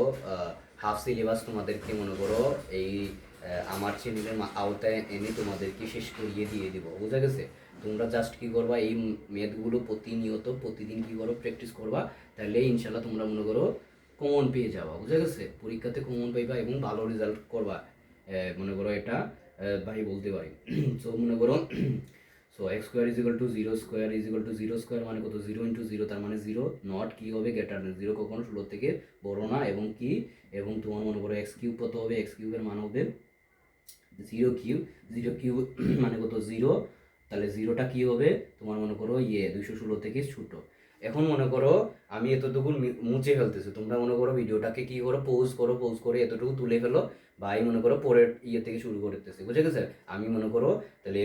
Speaker 1: হাফ সিলেবাস তোমাদেরকে মনে করো এই আমার চ্যানেলের আওতায় এনে তোমাদেরকে শেষ করিয়ে দিয়ে দিব, বুঝা গেছে? তোমরা জাস্ট কি করবা, এই ম্যাথগুলো প্রতিনিয়ত প্রতিদিন কি করো, প্র্যাকটিস করবা, তাহলে ইনশাল্লাহ তোমরা মনে করো কমন পেয়ে যাবা, বুঝা গেছে? পরীক্ষাতে কমন পাইবা এবং ভালো রেজাল্ট করবা, মনে করো এটা ভাই বলতে পারি। সো মনে করো so x square is equal to zero square is equal to zero square মানে কত? 0 ইন্টু জিরো, তার মানে জিরো নট কি হবে? গ্রেটার দেন জিরো, কখনো 16 থেকে বড় না। এবং কি, এবং তোমার মনে করো এক্স কিউব কত হবে? এক্স কিউবের মান হবে জিরো কিউব। জিরো কিউব মানে কত? জিরো। তাহলে জিরোটা কি হবে তোমার মনে করো 216 থেকে ছোট। এখন মনে করো আমি এতটুকু মুছে ফেলতেছি, তোমরা মনে করো ভিডিওটাকে কি করো, পৌজ করো, পৌজ করে এতটুকু তুলে ফেলো, বা আমি মনে করো পরের থেকে শুরু করতেছি, বুঝে গেছে? আমি মনে করো তাহলে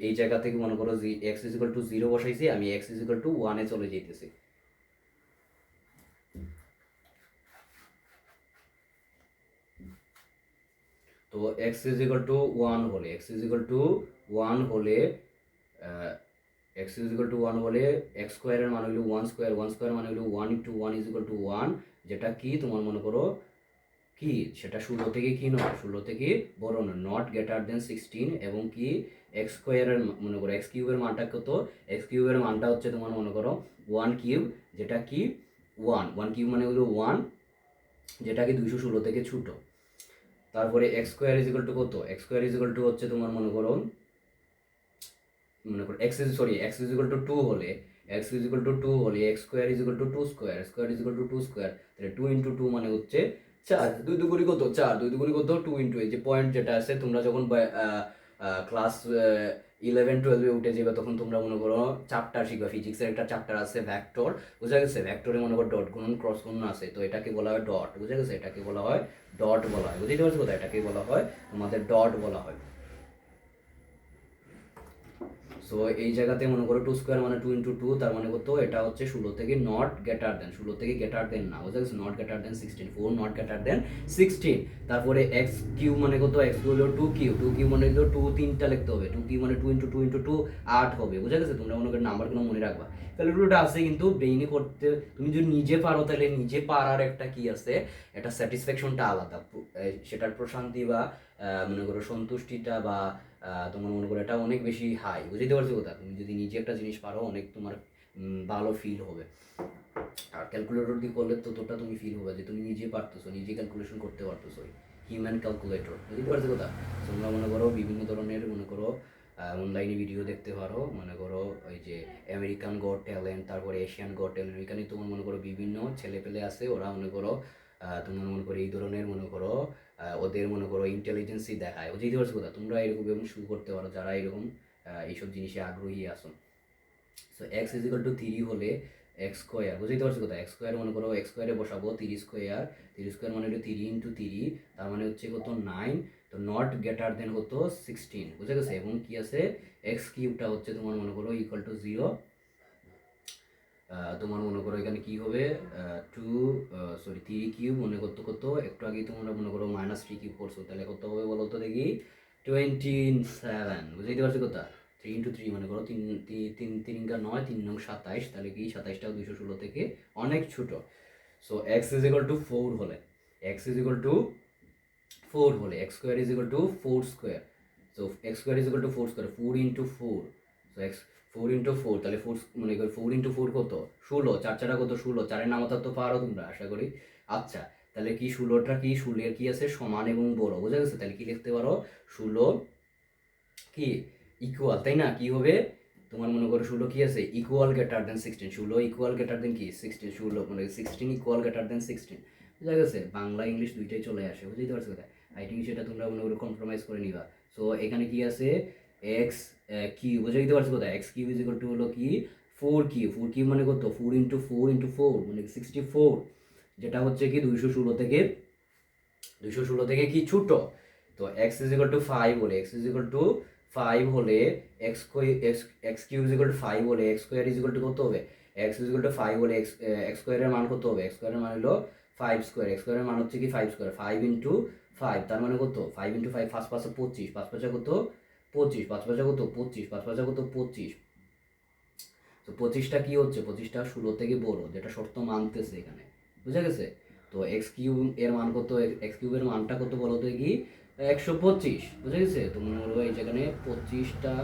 Speaker 1: এই জায়গা থেকে মনে করো x is equal to zero বসাইছি, আমি এক্স ইজ ইকুয়াল টু ওয়ানে চলে যেতেছি। তো X is equal to one হলে, X is equal to one হলে X is equal to one হলে এক্স স্কোয়ারের মান হলো ওয়ান স্কোয়ার। ওয়ান স্কোয়ার মানে হলো one into one is equal to one, যেটা কি তোমার মনে করো কি সেটা 16 থেকে কি নয়, 16 থেকে বড় নয়, নট গ্রেটার দেন 16, এবং কি এক্স স্কোয়ারের মনে করো এক্স কিউবের মানটা কত, এক্স কিউবের মানটা হচ্ছে তোমার মনে করো 1 কিউব, যেটা কি 1 কিউব মানে হলো 1, যেটা কি 216 থেকে ছোট। তারপরে X square is equal to কত, X square is equal to হচ্ছে তোমার মনে করো এক্স ইজ ইকুয়াল টু 2 হলে, এক্স ইজ ইকুয়াল টু 2 হলে x square is equal two 2 square, square is equal two 2 square, তাহলে 2 ইন্টু 2 মানে হচ্ছে 4, 2 দুগুণি কত 4, 2 দুগুণি কত 2 ইন্টু এই যে পয়েন্ট যেটা আছে তোমরা যখন ক্লাস 11-12 উঠে যাবে তখন তোমরা মনে করো চ্যাপ্টার শিখবা, ফিজিক্সের একটা চ্যাপ্টার আছে ভেক্টর, বুঝা গেছে, ভেক্টরে মনে করো ডট গুণন ক্রস গুণন আছে, তো এটাকে বলা হয় ডট, বুঝা গেছে, এটাকে বলা হয় ডট বলা হয়, বুঝতে পারছো কথা, এটাকে বলা হয় তোমাদের ডট বলা হয়। সো এই জায়গাতে মনে করো 2 স্কোয়ার মানে 2 ইন্টু 2, তার মানে কত, এটা হচ্ছে 16 থেকে নট গ্রেটার দেন, 16 থেকে গ্রেটার দেন না, বুঝা গেছে, not greater then 16, 4 not greater দেন 16। তারপরে এক্স কিউব মানে কত, এক্স হলো 2 কিউব, 2 কিউব মানে হলো 2 তিনটা লিখতে হবে, 2 কিউব মানে 2 ইন্টু 2 ইন্টু 2 8 হবে, বুঝা গেছে, তোমরা মনে করো নাম্বারগুলো মনে রাখবা, ক্যালকুলেটর আছে কিন্তু ব্রেইনে করতে তুমি যদি নিজে পারো তাহলে নিজে পারার একটা কি আছে, এটা স্যাটিসফ্যাকশনটা আলাদা, সেটার প্রশান্তি বা মনে করো সন্তুষ্টিটা বা তোমার মনে করো এটা অনেক বেশি হাই, বুঝতে পারছো কথা, তুমি যদি নিজে একটা জিনিস পারো অনেক তোমার ভালো ফিল হবে, আর ক্যালকুলেটর দিয়ে করলে ততটা তুমি ফিল হবে যে তুমি নিজে পারতেছো, নিজে ক্যালকুলেশন করতে পারতেছো, হিউম্যান ক্যালকুলেটর, বুঝতে পারছো কথা। তোমরা মনে করো বিভিন্ন ধরনের মনে করো অনলাইনে ভিডিও দেখতে পারো, মনে করো ওই যে আমেরিকান গট ট্যালেন্ট, তারপরে এশিয়ান গট ট্যালেন্ট, এখানে তোমার মনে করো বিভিন্ন ছেলে পেলে আছে, ওরা মনে করো তোমার মনে করো এই ধরনের মনে করো ওদের মনে করো ইন্টেলিজেন্সই দেখায়, বুঝতে পারছো কথা, তোমরা এরকম এবং শুরু করতে পারো যারা এরকম এইসব জিনিসে আগ্রহী আছো। So x is equal two 3 হলে এক্স স্কোয়ার, বুঝতে পারছো কথা, এক্স স্কোয়ার মনে করো এক্স স্কোয়ারে বসাবো 3 স্কোয়ার, 3 স্কোয়ার মানে হলো 3 ইন্টু 3, তার মানে হচ্ছে কত 9, তো নট গ্রেটার দেন হতো 16, বুঝে গেছে, এবং কি আছে এক্স কিউবটা হচ্ছে তোমার মনে করো ইকুয়াল টু 0, তোমার মনে করো এখানে কি হবে 3 কিউব মনে করতে কত একটু আগে তোমরা মনে করো -3 কিউব করছো, তাহলে কত হবে বলো তো দেখি 27, বুঝতে পারছো কথা, 3 ইন্টু 3 মনে করো 3 3 3 9, 3 9 27, তাহলে কি 27টাও 216 থেকে অনেক ছোট। So x is equal two 4 হলে, এক্স ইজ ইকুয়াল টু 4 হলে x square is equal two 4 square, so x square is equal two 4 square, 4 into 4, so x 4 into 4, তাহলে 4 মানে 4 ইন্টু 4 কত 16, 4 4 কত 16, 4-এর নামতা তো পারো তোমরা আশা করি। আচ্ছা তাহলে কি 16টা কি 16 কি আছে সমান এবং বড়, বুঝা গেছে, তাহলে কি লিখতে পারো 16 কি ইকুয়াল, তাই না, কি হবে তোমার মনে করো 16 কি আছে equal greater than 16, 16 equal greater than কি 16, 16 মানে 16 ইকুয়াল গ্রেটার দেন 16, বুঝা গেছে, বাংলা ইংলিশ দুইটাই চলে আসে, বুঝতে পারছো কথা, আই থিঙ্ক সেটা তোমরা মনে করো কম্প্রোমাইজ করে নিবা। সো এখানে কি আছে এক্স কিউব, বুঝতে পারছো কথা, x cube is equal two হলো কি 4 কিউব, 4 কিউব মানে কত 4 ইন্টু 4 ইন্টু 4 মানে 64, যেটা হচ্ছে কি 216 থেকে কি ছোট। তো এক্স ইজ ইকুয়াল টু 5 হলে, এক্স ইজ ইকুয়াল টু 5 হলে x cube is equal two 5 হলে x square is equal to কত হবে, এক্স ইজ ইকুয়াল টু 5 হলে এক্স স্কোয়ারের মান কত হবে, এক্স স্কোয়ারের মান হলো 5 স্কোয়ার, এক্স স্কোয়ারের মান হচ্ছে কি 5 স্কোয়ার, 5 ইন্টু 5, তার মানে কত 5 ইন্টু 5, 5 5 25, 5 5 কত 25, 5 5 কত 25, 5 5 কত 25, তো 25টা কি হচ্ছে 25টা 16 থেকে বড়, যেটা শর্ত মানতেছে এখানে, বুঝা গেছে। তো এক্স কিউব এর মান কত, এক্স কিউবের মানটা কত বলো তো কি 125, বুঝা গেছে, তো মনে করো এই যেখানে 25টা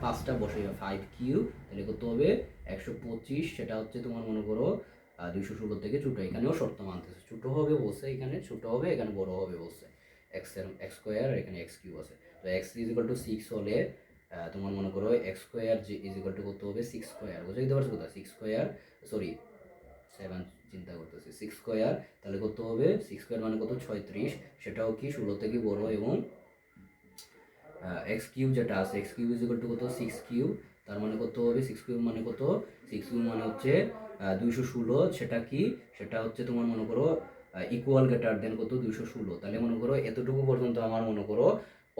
Speaker 1: 5টা বসে 5 কিউব, তাহলে কত হবে 125, সেটা হচ্ছে তোমার মনে করো 216 থেকে ছোটো, এখানেও শর্ত মানতেছে ছোটো হবে বলছে, এখানে ছোটো হবে এখানে বড় হবে বলছে, এক্স স্কোয়ার এখানে এক্স কিউব আছে, তো এক্স ইজ ইকুয়াল টু 6 হলে তোমার মনে করো এক্স স্কোয়ার যে ইজ ইকুয়াল টু কত হবে 6 স্কোয়ার, বুঝতে পারছো কথা, 6 স্কোয়ার সরি 7 চিন্তা করতেছি 6 স্কোয়ার, তাহলে কত হবে 6 স্কোয়ার মানে কত 36, সেটাও কি 16 থেকে বড়, এবং এক্স কিউব যেটা আছে x cube is equal to কত 6 কিউব, তার মানে কত হবে 6 কিউব মানে কত 6 কিউব মানে হচ্ছে 216, সেটা কি সেটা হচ্ছে তোমার মনে করো ইকুয়াল গ্রেটার দেন কত 216, তাহলে মনে করো এতটুকু পর্যন্ত আমার মনে করো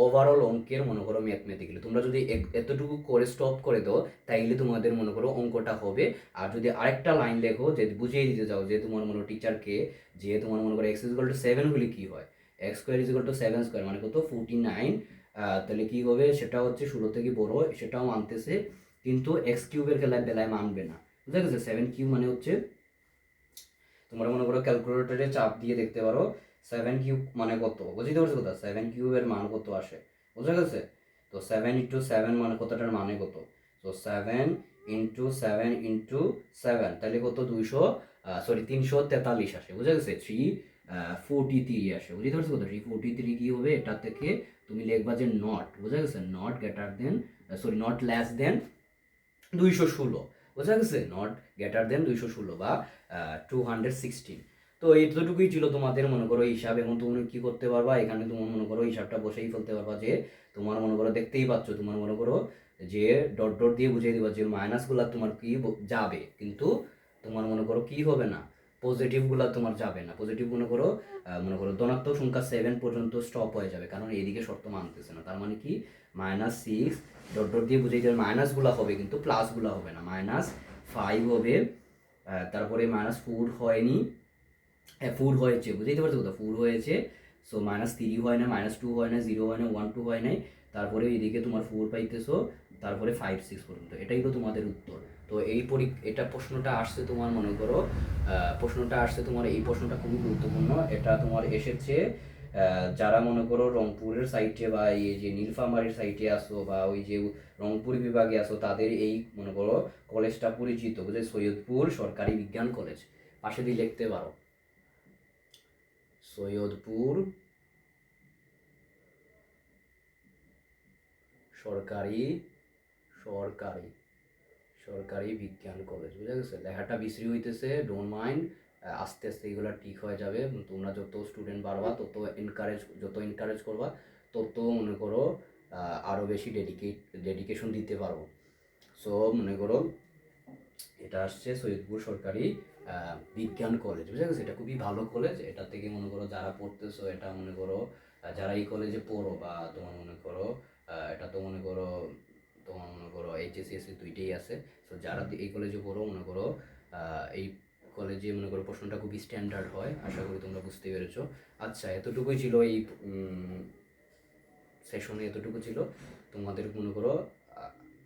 Speaker 1: ওভারঅল অঙ্কের মনে করো ম্যাথমেটিক্যালি তোমরা যদি এতটুকু করে স্টপ করে দাও তাইলে তোমাদের মনে করো অঙ্কটা হবে। আর যদি আরেকটা লাইন লেখো যে বুঝিয়ে দিতে চাও যে তোমার মনে টিচারকে যে তোমার মনে করো এক্স ইজ ইকুয়াল টু 7 হলে কি হয়, x square is equal two 7 square মানে কত 49, তাহলে কি হবে সেটা হচ্ছে 16 থেকে বড়, সেটাও মানতেছে, কিন্তু এক্স কিউবের বেলায় মানবে না, বুঝা গেছে। 7 কিউব মানে হচ্ছে তোমরা মনে করো ক্যালকুলেটরে চাপ দিয়ে দেখতে পারো 7 কিউব মানে কত, বুঝতে পারছো কথা 7 কিউবের মান কত আসে, বুঝা গেছে। তো তো 7 × 7 মানে কতটার মানে কত? তো 7 × 7 × 7 তাহলে কত? 343 আসে, বুঝা গেছে? 343 আসে, বুঝতে পারছো? কত 343 কি হবে? এটা থেকে তুমি লিখবা যে নট, বুঝা গেছে? Not greater than, not less than 216, বোঝা গেছে? নট গ্রেটার দেন 216 বা 216। তো এইটুকুই ছিল তোমাদের মনে করো হিসাব। এবং তুমি কি করতে পারবা, এখানে তোমার মনে করো হিসাবটা বসেই ফেলতে পারবা যে তোমার মনে করো দেখতেই পাচ্ছ, তোমার মনে করো যে ডট ডট দিয়ে বুঝিয়ে দিবা যে মাইনাসগুলা তোমার কি যাবে, কিন্তু তোমার মনে করো কি হবে না, পজিটিভগুলা তোমার যাবে না। পজিটিভ মনে করো ধনাত্মক সংখ্যা 7 পর্যন্ত স্টপ হয়ে যাবে, কারণ এদিকে শর্ত মানতেছে না। তার মানে কি -6 ডট ডট দিয়ে বুঝিয়ে দিলে মাইনাসগুলা হবে কিন্তু প্লাসগুলা হবে না। -5 হবে, তারপরে -4 হয়নি, 4 হয়েছে, বুঝতে পারছো? কথা 4 হয়েছে। সো -3 হয় না, -2 হয় না, 0 হয় না, 1 2 হয় নাই। তারপরে এইদিকে তোমার 4 পাইতেছো, তারপরে 5 6 পর্যন্ত। এটাই তো তোমাদের উত্তর। তো এটা প্রশ্নটা আসছে তোমার মনে করো, এই প্রশ্নটা খুবই গুরুত্বপূর্ণ। এটা তোমার এসেছে যারা মনে করো রংপুরের সাইটে বা এই যে নীলফামারীর সাইটে আসো বা ওই যে রংপুর বিভাগে আসো, তাদের এই মনে করো কলেজটা পরিচিত, বুঝে? সৈয়দপুর সরকারি বিজ্ঞান কলেজ, পাশে দিয়ে লিখতে পারো সৈয়দপুর সরকারি সরকারি সরকারি বিজ্ঞান কলেজ, বুঝা গেছে? লেখাটা বিশ্রী হইতেছে, ডোন্ট মাইন্ড, আস্তে আস্তে এগুলো ঠিক হয়ে যাবে। তোমরা যত স্টুডেন্ট বাড়বা, যত এনকারেজ করবা, তত মনে করো আরও বেশি ডেডিকেশন দিতে পারবো। সো মনে করো এটা আসছে সৈয়দপুর সরকারি বিজ্ঞান কলেজ, বুঝা গেছে? এটা খুবই ভালো কলেজ। এটা থেকে মনে করো যারা পড়তেছো, এটা মনে করো যারা এই কলেজে পড়ো, বা তোমার মনে করো এটা তো মনে করো তোমার মনে করো HSC দুইটাই আছে। তো যারা এই কলেজে পড়ো মনে করো এই কলেজে মনে করো প্রশ্নটা খুবই স্ট্যান্ডার্ড হয়। আশা করি তোমরা বুঝতে পেরেছো। আচ্ছা, এতটুকুই ছিল এই সেশনে, এতটুকু ছিল। তোমাদের মনে করো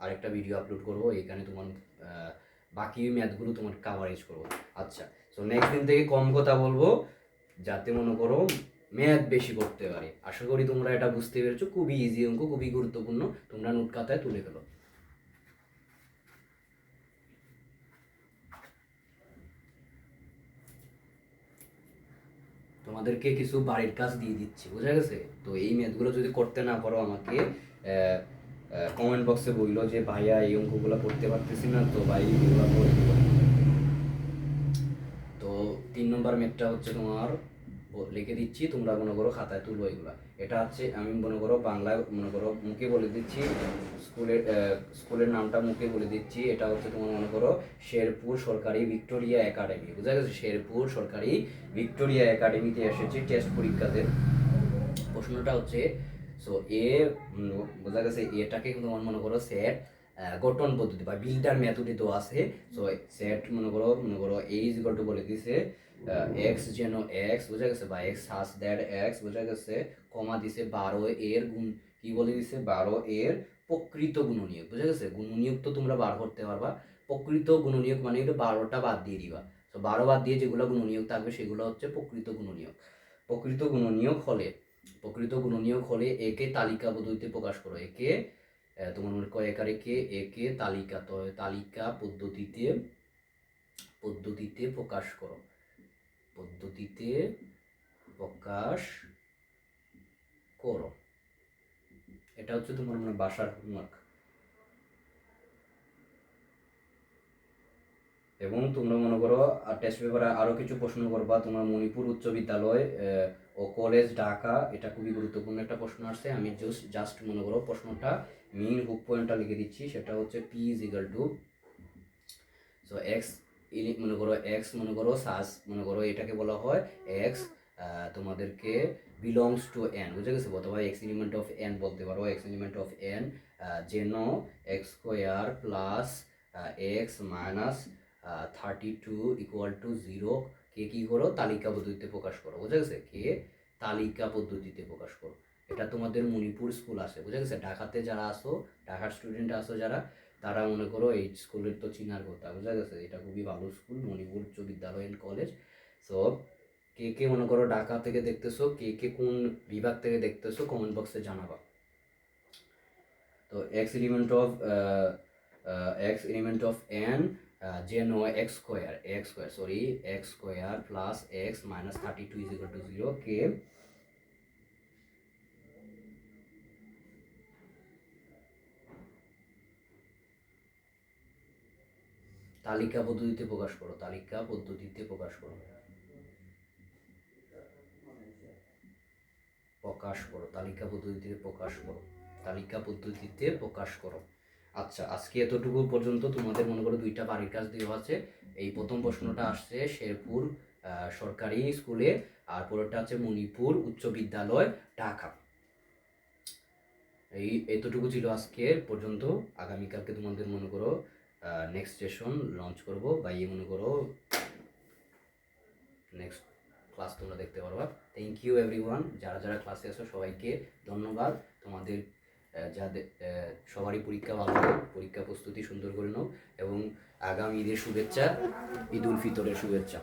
Speaker 1: আরেকটা ভিডিও আপলোড করবো, এখানে তোমার বাকি ম্যাথগুলো তোমার কাভারেজ করবো। আচ্ছা, সো নেক্সট দিন থেকে কম কথা বলবো, যাতে মনে করো ম্যাথ বেশি করতে পারি। আশা করি তোমরা এটা বুঝতে পেরেছো। খুবই ইজি অঙ্ক, খুবই গুরুত্বপূর্ণ, তোমরা নোট খাতায় তুলে ফেলো। তোমাদেরকে কিছু বাড়ির কাজ দিয়ে দিচ্ছি, বুঝা গেছে? তো এই ম্যাথগুলো যদি করতে না পারো, আমাকে কমেন্ট বক্সে বললো যে ভাইয়া এই অঙ্কগুলো করতে পারতেছি না, তো ভাই এগুলো করে দিবো। তো 3 নম্বর ম্যাথটা হচ্ছে তোমার লিখে দিচ্ছি, তোমরা মনে করো খাতায় তুলো এগুলা। এটা হচ্ছে আমি মনে করো বাংলায় মনে করো মুখে বলে দিচ্ছি, স্কুলের নামটা মুখে বলে দিচ্ছি। এটা হচ্ছে তোমার মনে করো শেরপুর সরকারি ভিক্টোরিয়া একাডেমি, বুঝা গেছে? শেরপুর সরকারি ভিক্টোরিয়া একাডেমিতে এসেছে টেস্ট পরীক্ষাতে। প্রশ্নটা হচ্ছে সো বোঝা গেছে? এটাকে তোমার মনে করো সেট গঠন পদ্ধতি বা বিল্ডার মেথডে তো আছে। সো সেট মনে করো এ ইজ ইকুয়াল টু বলে দিছে এক্স যেন এক্স, বোঝা গেছে? বা এক্স সাজ দ্যাট এক্স, বোঝা গেছে? কমা দিছে 12 এর গুণ, কি বলে দিছে? 12 এর প্রকৃত গুণনীয়ক, বোঝা গেছে? গুণনীয়ক তো তোমরা বার করতে পারবা, প্রকৃত গুণনীয়ক মানে হলো 12টা বাদ দিয়ে দিবা। তো 12 বাদ দিয়ে যেগুলো গুণনীয়ক থাকবে সেগুলো হচ্ছে প্রকৃত গুণনীয়ক। প্রকৃত গুণনীয়ক হলে একে তালিকা পদ্ধতিতে প্রকাশ করো। একে তোমার মনে কয় একারে কে, একে তালিকা, তো তালিকা পদ্ধতিতে প্রকাশ করো। এটা হচ্ছে তোমার মানে বাসার হোমওয়ার্ক। এবং তোমরা মনে করো টেস্ট পেপারে আরও কিছু প্রশ্ন করবা। তোমার মণিপুর উচ্চ বিদ্যালয় ও কলেজ ঢাকা, এটা খুবই গুরুত্বপূর্ণ একটা প্রশ্ন আসছে। আমি জাস্ট মনে করো প্রশ্নটা মেইন হুক পয়েন্টটা লিখে দিচ্ছি। সেটা হচ্ছে P is equal two, so x মনে করো সাস মনে করো এটাকে বলা হয় এক্স তোমাদেরকে বিলংস টু এন, বুঝে গেছে? অথবা এক্স এলিমেন্ট অফ এন বলতে পারো। এক্স এলিমেন্ট অফ এন যেন x square plus x minus 32 equal to 0 কে কি করো? তালিকা পদ্ধতিতে প্রকাশ করো, বুঝে গেছে? কে তালিকা পদ্ধতিতে প্রকাশ করো। এটা তোমাদের মণিপুর স্কুল আছে, বুঝে গেছে? ঢাকাতে যারা আসো, ঢাকার স্টুডেন্ট আসো যারা, তারা মনে করো এই স্কুলের তো চিনার কথা, বুঝা গেছে? এটা খুবই ভালো স্কুল, মণিপুর উচ্চ বিদ্যালয় এন্ড কলেজ। সো কে কে মনে করো ঢাকা থেকে দেখতেছো, কে কে কোন বিভাগ থেকে দেখতেছো, কমেন্ট বক্সে জানাবা। তো x এলিমেন্ট অফ n যেন x square plus x minus 32 is equal to 0 কে তালিকা পদ্ধতিতে প্রকাশ করো। তালিকা পদ্ধতিতে প্রকাশ করো। তালিকা পদ্ধতিতে প্রকাশ করো। আচ্ছা, আজকে এতটুকু পর্যন্ত। তোমাদের মনে করো দুইটা বাড়ির কাজ দেওয়া আছে। এই প্রথম প্রশ্নটা আসছে শেরপুর সরকারি স্কুলে, আর পরেরটা হচ্ছে মণিপুর উচ্চ বিদ্যালয় ঢাকা। এতটুকু ছিল আজকে পর্যন্ত। আগামীকালকে তোমাদের মনে করো নেক্সট সেশন লঞ্চ করব, বা মনে করো নেক্সট ক্লাস তোমরা দেখতে পারবা। থ্যাংক ইউ এভরিওয়ান, যারা যারা ক্লাসে আসো সবাইকে ধন্যবাদ। তোমাদের যাদের সবারই পরীক্ষা ভালো হোক, পরীক্ষা প্রস্তুতি সুন্দর করে নাও, এবং আগামী ঈদের শুভেচ্ছা, ঈদ উল ফিতরের শুভেচ্ছা।